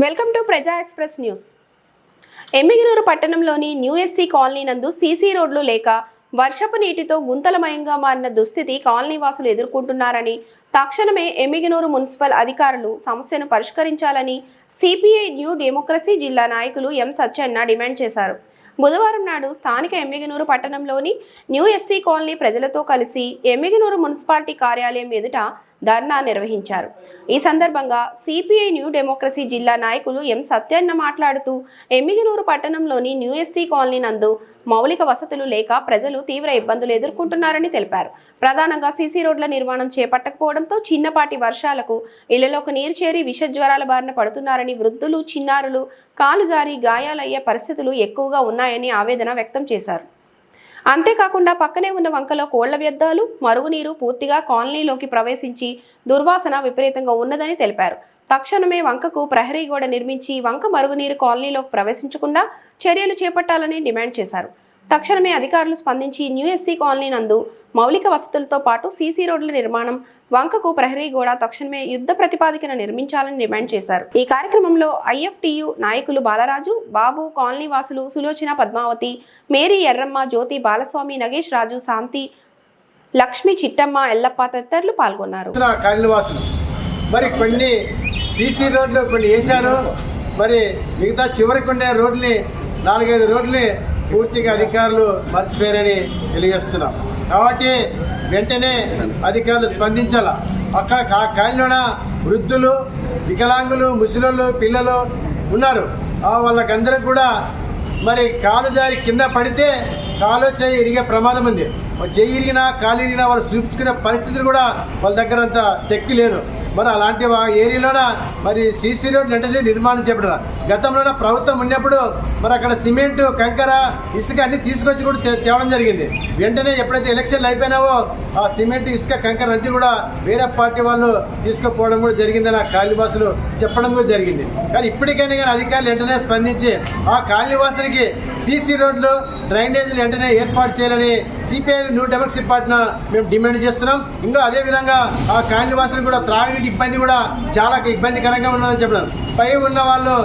Welcome to ప్రజా express news. Emmiganur పట్టణంలోని new SC colony నందు సీసీ రోడ్లు లేక వర్షపు నీటితో గుంతలమయంగా మారిన దుస్థితి కాలనీ వాసులు ఎదుర్కొంటున్నారని, తక్షణమే ఎమ్మిగనూరు మున్సిపల్ అధికారులు సమస్యను పరిష్కరించాలని సిపిఐ న్యూ డెమోక్రసీ జిల్లా నాయకులు ఎం సత్యన్న డిమాండ్ చేశారు. బుధవారం నాడు స్థానిక ఎమ్మిగనూరు పట్టణంలోని న్యూ ఎస్సీ కాలనీ ప్రజలతో కలిసి ఎమ్మిగనూరు మున్సిపాలిటీ కార్యాలయం ఎదుట ధర్నా నిర్వహించారు. ఈ సందర్భంగా సిపిఐ న్యూ డెమోక్రసీ జిల్లా నాయకులు ఎం సత్యన్న మాట్లాడుతూ ఎమ్మిగనూరు పట్టణంలోని న్యూ ఎస్సీ కాలనీ నందు మౌలిక వసతులు లేక ప్రజలు తీవ్ర ఇబ్బందులు ఎదుర్కొంటున్నారని తెలిపారు. ప్రధానంగా సీసీ రోడ్ల నిర్మాణం చేపట్టకపోవడంతో చిన్నపాటి వర్షాలకు ఇళ్లలోకి నీరు చేరి విష జ్వరాల బారిన పడుతున్నారని, వృద్ధులు, చిన్నారులు కాలు జారి గాయాలయ్యే పరిస్థితులు ఎక్కువగా ఉన్నాయని ఆవేదన వ్యక్తం చేశారు. అంతేకాకుండా పక్కనే ఉన్న వంకలో కోళ్ల వ్యర్థాలు, మరుగునీరు పూర్తిగా కాలనీలోకి ప్రవేశించి దుర్వాసన విపరీతంగా ఉన్నదని తెలిపారు. తక్షణమే వంకకు ప్రహరీ గోడ నిర్మించి వంక మరుగునీరు కాలనీలోకి ప్రవేశించకుండా చర్యలు చేపట్టాలని డిమాండ్ చేశారు. తక్షణమే అధికారులు స్పందించి న్యూ ఎస్సీ కాలనీ నందు మౌలిక వసతులతో పాటు సీసీ రోడ్ల నిర్మాణం, వంకకు ప్రహరీ గోడ తక్షణమే యుద్ధ ప్రతిపాదికన నిర్మించాలని డిమాండ్ చేశారు. ఈ కార్యక్రమంలో ఐఎఫ్టియు నాయకులు బాలరాజు, బాబు, కాలనీ వాసులు సులోచన, పద్మావతి, మేరీ, ఎర్రమ్మ, జ్యోతి, బాలస్వామి, నగేష్ రాజు, శాంతి, లక్ష్మి, చిట్టమ్మ, ఎల్లప్ప తదితరులు పాల్గొన్నారు. మరి కొన్ని సీసీ రోడ్లు కొన్ని వేశారు. మరి మిగతా చివరికి ఉండే రోడ్లని 4-5 రోడ్లని పూర్తిగా అధికారులు మర్చిపోయారని తెలియజేస్తున్నాం. కాబట్టి వెంటనే అధికారులు స్పందించాల. అక్కడ కాలిలోన వృద్ధులు, వికలాంగులు, ముసలోళ్ళు, పిల్లలు ఉన్నారు. వాళ్ళకందరికి కూడా మరి కాలు జారి కింద పడితే కాలు చేయి ఇరిగే ప్రమాదం ఉంది. చెయ్యి ఇరిగినా కాలు ఇరిగినా వాళ్ళు చూపించుకునే పరిస్థితులు కూడా వాళ్ళ దగ్గర అంత శక్తి లేదు. మరి అలాంటి ఏరియాలోన మరి సీసీ రోడ్ వెంటనే నిర్మాణం చేపట్టారు. గతంలోనే ప్రభుత్వం ఉన్నప్పుడు మరి అక్కడ సిమెంటు, కంకర, ఇసుక అన్ని తీసుకొచ్చి కూడా తేవడం జరిగింది. వెంటనే ఎప్పుడైతే ఎలక్షన్లు అయిపోయినావో ఆ సిమెంట్, ఇసుక, కంకర అంతా కూడా వేరే పార్టీ వాళ్ళు తీసుకుపోవడం కూడా జరిగిందని ఆ కాళీవాసులు చెప్పడం కూడా జరిగింది. కానీ ఇప్పటికైనా కానీ అధికారులు వెంటనే స్పందించి ఆ కాళీవాసునికి సీసీ రోడ్లు, డ్రైనేజీలు వెంటనే ఏర్పాటు చేయాలని సిపిఐ న్యూ డెమోక్రసీ పార్టీన మేము డిమాండ్ చేస్తున్నాం. ఇంకా అదేవిధంగా ఆ కాళీవాసులు కూడా త్రాగునీటి ఇబ్బంది కూడా చాలా ఇబ్బందికరంగా ఉన్నదని చెప్పడం. పై ఉన్న వాళ్ళు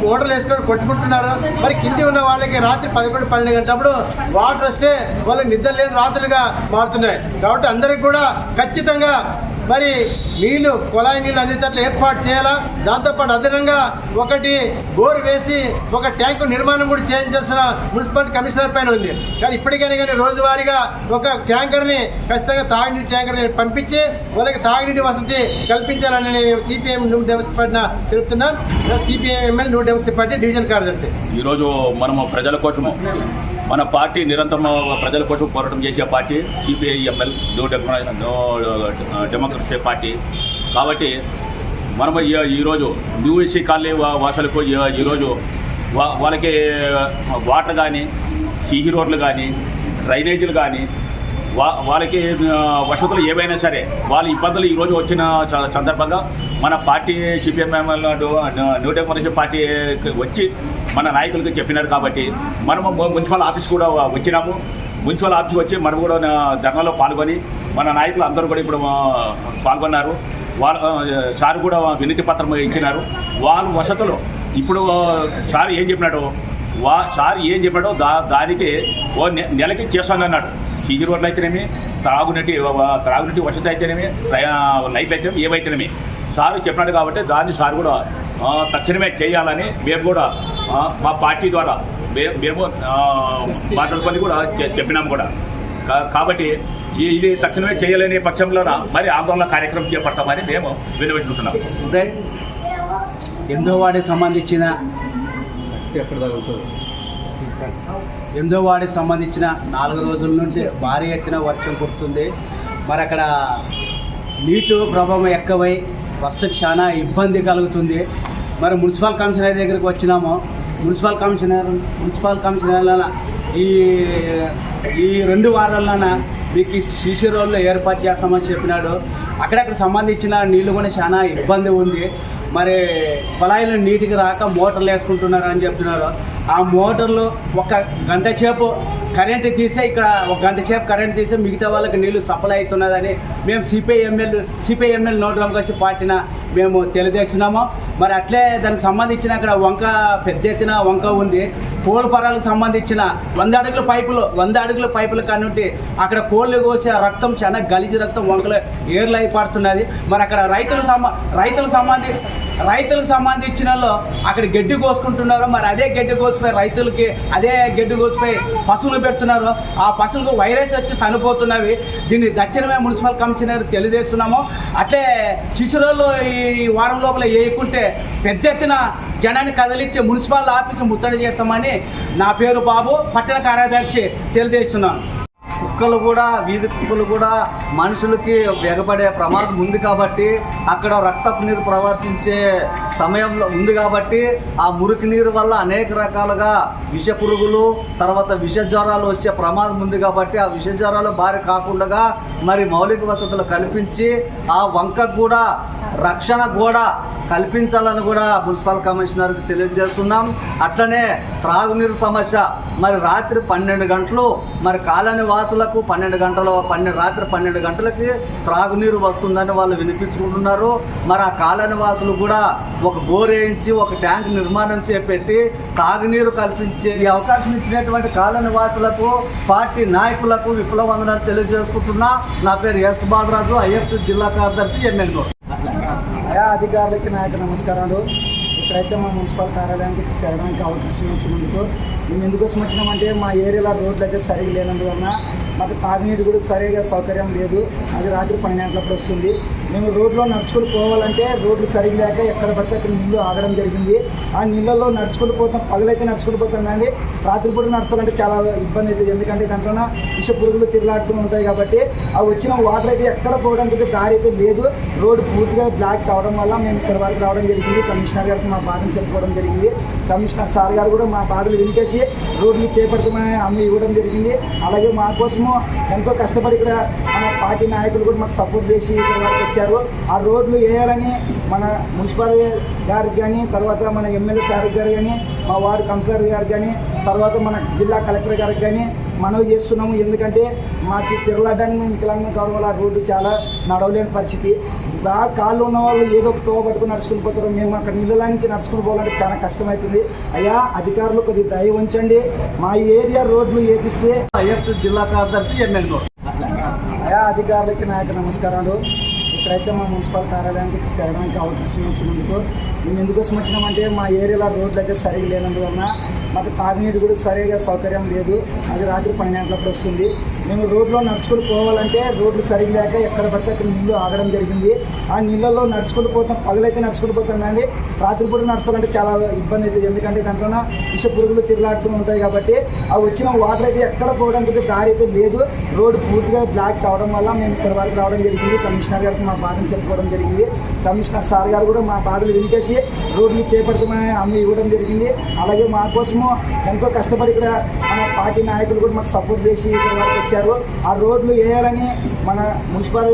మోటార్లు వేసుకొని కొట్టుకుంటున్నారు. మరి కింది ఉన్న వాళ్ళకి రాత్రి 11-12 గంటలప్పుడు వాటర్ వస్తే వాళ్ళు నిద్ర లేని రాత్రులుగా మారుతున్నాయి. కాబట్టి అందరికి కూడా ఖచ్చితంగా మరి నీళ్లు, కుళాయి నీళ్ళు అందేటట్లు ఏర్పాటు చేయాలా. దాంతోపాటు అదనంగా ఒకటి బోర్ వేసి ఒక ట్యాంకు నిర్మాణం కూడా చేయించాల్సిన మున్సిపాలిటీ కమిషనర్ పైన ఉంది. కానీ ఇప్పటికైనా కానీ రోజువారీగా ఒక ట్యాంకర్ని ఖచ్చితంగా తాగునీటి ట్యాంకర్ని పంపించి వాళ్ళకి తాగునీటి వసతి కల్పించాలని సిపిఎం న్యూ డెమోక్రసీ పార్టీన తెలుపుతున్నాం. CPIML new democracy party division కార్యదర్శి. ఈరోజు మనము ప్రజల కోసము, మన పార్టీ నిరంతరం ప్రజల కోసం పోరాటం చేసే party CPIML new democracy party. కాబట్టి మనము ఈరోజు న్యూ ఎస్సీ కాలనీ వాసులకు ఈరోజు వాళ్ళకి వాటర్ కానీ, సీసీ రోడ్లు కానీ, డ్రైనేజీలు కానీ, వాళ్ళకి వసతులు ఏవైనా సరే వాళ్ళ ఇబ్బందులు ఈరోజు వచ్చిన సందర్భంగా మన party CPML new democracy party వచ్చి మన నాయకులకి చెప్పినారు. కాబట్టి మనము మున్సిపల్ ఆఫీస్ కూడా వచ్చినాము. మున్సిపల్ ఆఫీస్కి వచ్చి మనం కూడా ధర్నాలో పాల్గొని మన నాయకులు అందరూ కూడా ఇప్పుడు పాల్గొన్నారు. సార్ కూడా వినతి పత్రం ఇచ్చినారు. వాళ్ళ వసతులు ఇప్పుడు సార్ ఏం చెప్పినాడో దానికి నెలకి చేస్తానన్నాడు. సీసీ రోడ్లు అయితేనేమి, త్రాగునీటి వసతి అయితేనేమి, లైట్లు అయితేనేమి, ఏవైతేనేమి సార్ చెప్పినాడు. కాబట్టి దాన్ని సార్ కూడా తక్షణమే చేయాలని మేము కూడా మా పార్టీ ద్వారా మేము మాట్లాడుకొని కూడా చెప్పినాము కూడా. కాబట్టి ఇది తక్షణమే చేయలేని పక్షంలో మరి ఆందోళన కార్యక్రమం చేపడతామని మేము విన్నవించుకుంటున్నాం. 8వ వార్డుకి సంబంధించిన 4 రోజుల నుండి భారీ ఎత్తున వర్షం కురుతుంది. మరి అక్కడ నీటి ప్రభావం ఎక్కువై బస్సుకు చాలా ఇబ్బంది కలుగుతుంది. మరి మున్సిపల్ కమిషనర్ దగ్గరికి వచ్చినాము. మున్సిపల్ కమిషనర్ ఈ 2 వారాలన మీకు సీసీ రోడ్లు ఏర్పాటు చేస్తామని చెప్పినాడు. అక్కడక్కడ సంబంధించిన నీళ్ళు కూడా చాలా ఇబ్బంది ఉంది. మరి కుళాయిలు నీటికి రాక మోటార్లు వేసుకుంటున్నారు అని చెప్తున్నారు. ఆ మోటార్లు ఒక గంట సేపు కరెంటు తీస్తే ఇక్కడ ఒక గంట సేపు కరెంట్ తీస్తే మిగతా వాళ్ళకి నీళ్లు సప్లై అవుతున్నదని మేము సిపిఐఎంఎల్ నోట్ వచ్చి పార్టీన మేము తెలియజేస్తున్నాము. మరి అట్లే దానికి సంబంధించిన అక్కడ వంక పెద్ద ఎత్తున వంక ఉంది. కోళ్ళ సంబంధించిన 100 అడుగుల పైపులు కానుంటి అక్కడ కోళ్ళు కోసి ఆ రక్తం చాలా గలీజు రక్తం వంకలు ఏర్లు అయిపడుతున్నది. మరి అక్కడ రైతులకు సంబంధించిన అక్కడ గడ్డి కోసుకుంటున్నారు. మరి అదే గడ్డి కోసిపోయి రైతులకి అదే గడ్డి కోసిపోయి పశువులు పెడుతున్నారు. ఆ పశువులకు వైరస్ వచ్చి చనిపోతున్నవి. దీన్ని దక్షిణమే మున్సిపల్ కమిషనర్ తెలియజేస్తున్నాము. అట్లే శిశురోళ్ళు ఈ వారం లోపల వేయకుంటే పెద్ద ఎత్తున జనాన్ని కదిలించి మున్సిపల్ ఆఫీసు ముట్టడి చేస్తామని నా పేరు బాబు, పట్టణ కార్యదర్శి తెలియజేస్తున్నాను. కుక్కలు కూడా, వీధి కుక్కలు కూడా మనుషులకి ఎగబడే ప్రమాదం ఉంది కాబట్టి అక్కడ రక్తపు నీరు ప్రవర్తించే సమయంలో ఉంది కాబట్టి ఆ మురికి నీరు వల్ల అనేక రకాలుగా విష పురుగులు, తర్వాత విష జ్వరాలు వచ్చే ప్రమాదం ఉంది కాబట్టి ఆ విష జ్వరాలు బారి కాకుండా మరి మౌలిక వసతులు కల్పించి ఆ వంకకు కూడా రక్షణ కూడా కల్పించాలని కూడా మున్సిపల్ కమిషనర్కి తెలియజేస్తున్నాం. అట్లనే త్రాగునీరు సమస్య మరి రాత్రి 12 గంటలు మరి కాలనీ వాసులకు రాత్రి 12 గంటలకి త్రాగునీరు వస్తుందని వాళ్ళు వినిపించుకుంటున్నారు. మరి ఆ కాలనీ వాసులు కూడా ఒక బోర్ వేయించి ఒక ట్యాంక్ నిర్మాణం చేపెట్టి తాగునీరు కల్పించే ఈ అవకాశం ఇచ్చినటువంటి కాలనీ వాసులకు, పార్టీ నాయకులకు విప్లవందనాలు తెలియజేసుకుంటున్నా. నా పేరు ఎస్ బాలరాజు, ఐఎఫ్ జిల్లా కార్యదర్శి, ఎమ్మెల్యే. అధికారులకి నాయకు నమస్కారాలు. ఇక్కడైతే మా మున్సిపల్ కార్యాలయానికి చేరడానికి అవకాశం వచ్చినందుకు మేము ఎందుకోసం వచ్చినామంటే మా ఏరియాలో రోడ్లు అయితే సరిగా లేనందువలన మాకు తాగునీరు కూడా సరిగా సౌకర్యం లేదు. అది రాత్రి 12 గంటలప్పుడు వస్తుంది. మేము రోడ్లో నడుచుకుంటూ పోవాలంటే రోడ్లు సరిగా లేక ఎక్కడ పడితే అక్కడ నీళ్ళు ఆగడం జరిగింది. ఆ నీళ్ళల్లో నడుచుకుంటూ పోతాం, పగలైతే నడుచుకుంటూ పోతాం కానీ రాత్రిపూట నడచాలంటే చాలా ఇబ్బంది అవుతుంది. ఎందుకంటే దాంట్లో విష పురుగులు తిరలాడుతూ ఉంటాయి కాబట్టి ఆ వచ్చిన వాటర్ అయితే ఎక్కడ పోవడానికి దారి అయితే లేదు. రోడ్డు పూర్తిగా బ్లాక్ కావడం వల్ల మేము ఇక్కడ వరకు రావడం జరిగింది. కమిషనర్ గారికి మా బాధను చెప్పుకోవడం జరిగింది. కమిషనర్ సార్ గారు కూడా మా బాధలు వినికేసి రోడ్లు చేపడుతామని హామీ ఇవ్వడం జరిగింది. అలాగే మా కోసము ఎంతో కష్టపడి ఇక్కడ మన పార్టీ నాయకులు కూడా మాకు సపోర్ట్ చేసి ఇక్కడ వరకు వచ్చారు. ఆ రోడ్లు వేయాలని మన మున్సిపల్ గారికి కానీ, తర్వాత మన ఎమ్మెల్యే సార్ గారు కానీ, మా వార్డు కౌన్సిలర్ గారికి కానీ, తర్వాత మన జిల్లా కలెక్టర్ గారికి కానీ మనవి చేస్తున్నాము. ఎందుకంటే మాకు తిరగడానికి మేము వికలాంగం కావడం వల్ల రోడ్డు చాలా నడవలేని పరిస్థితి. బాగా కాళ్ళు ఉన్న వాళ్ళు ఏదో ఒక తోవ పట్టుకుని నడుచుకుని పోతారు. మేము అక్కడ నీళ్ళ నుంచి నడుచుకుని పోవాలంటే చాలా కష్టమవుతుంది. అయ్యా అధికారులు కొద్దిగా దయ ఉంచండి, మా ఏరియా రోడ్లు వేపిస్తే. ఐఎఫ్ జిల్లా కార్యదర్శి, ఎమ్మెల్యే. అధికారులకి నాయకు నమస్కారాలు. ఇక్కడైతే మా మున్సిపల్ కార్యాలయానికి చేరడానికి అవకాశం వచ్చినందుకు మేము ఎందుకోసం వచ్చినామంటే మా ఏరియాలో రోడ్లు అయితే సరిగా లేనందువలన మాకు తాగునీరు కూడా సరిగా సౌకర్యం లేదు. అది రాత్రి 12 గంటలప్పుడు వస్తుంది. మేము రోడ్లో నడుచుకుంటూ పోవాలంటే రోడ్లు సరిగా లేక ఎక్కడ పడితే అక్కడ నీళ్ళు ఆగడం జరిగింది. ఆ నీళ్ళల్లో నడుచుకుంటూ పోతాం, పగలైతే నడుచుకుంటూ పోతాం కానీ రాత్రిపూట నడచాలంటే చాలా ఇబ్బంది అవుతుంది. ఎందుకంటే దాంట్లో విష పురుగులు తిరలాడుతూ ఉంటాయి కాబట్టి ఆ వచ్చిన వాటర్ అయితే ఎక్కడ పోవడానికి దారి అయితే లేదు. రోడ్డు పూర్తిగా బ్లాక్ కావడం వల్ల మేము ఇక్కడ వరకు రావడం జరిగింది. కమిషనర్ గారికి మా బాధను చెప్పుకోవడం జరిగింది. కమిషనర్ సార్ గారు కూడా మా బాధలు వినికేసి రోడ్లు చేపడతామని హామీ ఇవ్వడం జరిగింది. అలాగే మా కోసము ఎంతో కష్టపడి ఇక్కడ మన పార్టీ నాయకులు కూడా మాకు సపోర్ట్ చేసి ఇక్కడ వరకు వచ్చారు. ఆ రోడ్లు వేయాలని మన మున్సిపల్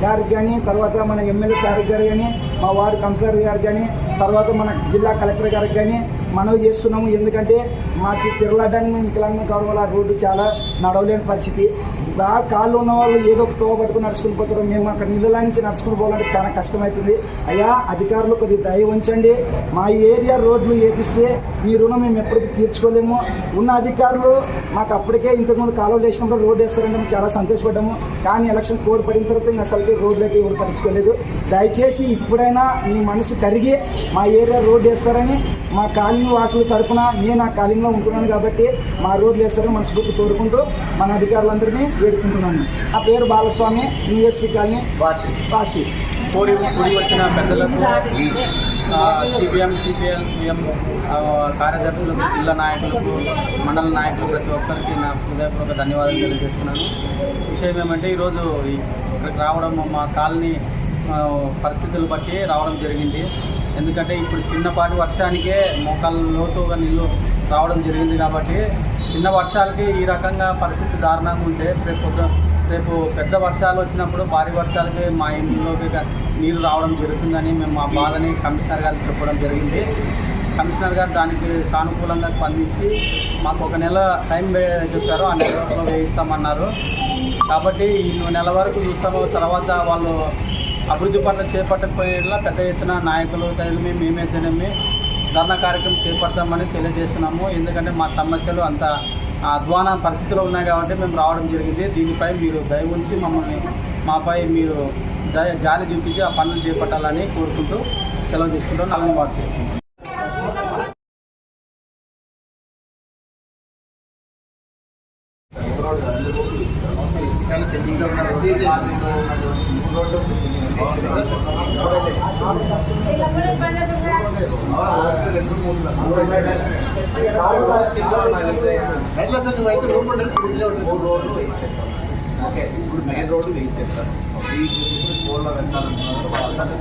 గారికి కానీ, తర్వాత మన ఎమ్మెల్యే సార్ గారు కానీ, మా వార్డు కౌన్సిలర్ గారు కానీ, తర్వాత మన జిల్లా కలెక్టర్ గారికి కానీ మనవి చేస్తున్నాము. ఎందుకంటే మాకు తిరగడానికి మేము వికలాంగం కావడం వల్ల రోడ్డు చాలా నడవలేని పరిస్థితి. బాగా కాళ్ళు ఉన్న వాళ్ళు ఏదో ఒక తోవ పట్టుకుని నడుచుకుని పోతారు. మేము అక్కడ నీళ్ళ నుంచి నడుచుకుని పోవాలంటే చాలా కష్టమవుతుంది. అయ్యా అధికారులు కొద్దిగా దయ ఉంచండి, మా ఏరియా రోడ్లు వేపిస్తే మీ రుణం మేము ఎప్పటికీ తీర్చుకోలేము. ఉన్న అధికారులు మాకు అప్పటికే ఇంతకుముందు కాలువలు వేసినప్పుడు రోడ్డు వేస్తారంటే మేము చాలా సంతోషపడ్డాము. కానీ ఎలక్షన్ కోడ్ పడిన తర్వాత ఇంకా అసలుకి రోడ్లకి ఎవరు పట్టించుకోలేదు. దయచేసి ఇప్పుడైనా మీ మనసు కరిగి మా ఏరియా రోడ్డు వేస్తారని మా కాలనీ వాసుల తరఫున నేను ఆ కాలనీలో ఉంటున్నాను కాబట్టి మా రోడ్లు వేస్తారని మనస్ఫూర్తి కోరుకుంటూ మన అధికారులందరినీ వేడుకుంటున్నాను. నా పేరు బాలస్వామి, యూఎస్సీ కాలనీ వాసి. కూడి వచ్చిన పెద్దలకు, సిపిఎం కార్యదర్శులకు, జిల్లా నాయకులకు, మండల నాయకులు, ప్రతి ఒక్కరికి నా హృదయపూర్వక ధన్యవాదాలు తెలియజేస్తున్నాను. విషయం ఏమంటే ఈరోజు ఇక్కడికి రావడం మా కాలనీ పరిస్థితులు బట్టి రావడం జరిగింది. ఎందుకంటే ఇప్పుడు చిన్నపాటి వర్షానికే మోకాళ్ళ లోతుగా నీళ్ళు రావడం జరిగింది కాబట్టి చిన్న వర్షాలకి ఈ రకంగా పరిస్థితి దారుణంగా ఉంటే రేపు పెద్ద వర్షాలు వచ్చినప్పుడు భారీ వర్షాలకి మా ఇంట్లోకి నీళ్ళు రావడం జరుగుతుందని మేము మా బాధని కమిషనర్ గారికి చెప్పడం జరిగింది. కమిషనర్ గారు దానికి సానుకూలంగా స్పందించి మాకు 1 నెల టైం చెప్పారు. ఆ నెల రోజుల్లో వేయిస్తామన్నారు. కాబట్టి ఈ నెల వరకు చూస్తాము. తర్వాత వాళ్ళు అభివృద్ధి పనులు చేపట్టకపోయేలా పెద్ద ఎత్తున నాయకులు మేమైతేనేమి ధర్నా కార్యక్రమం చేపడతామని తెలియజేస్తున్నాము. ఎందుకంటే మా సమస్యలు అంత అధ్వాన పరిస్థితిలో ఉన్నాయి కాబట్టి మేము రావడం జరిగింది. దీనిపై మీరు దయ ఉంచి మాపై మీరు జాలి చూపించి ఆ పనులు చేపట్టాలని కోరుకుంటూ సెలవు తీసుకుంటాం. నల్లని వాసి. ఓకే, ఇప్పుడు మెయిన్ రోడ్డు వేయించేస్తారు. ఈ పోల్లో వెళ్తారంటున్నారు.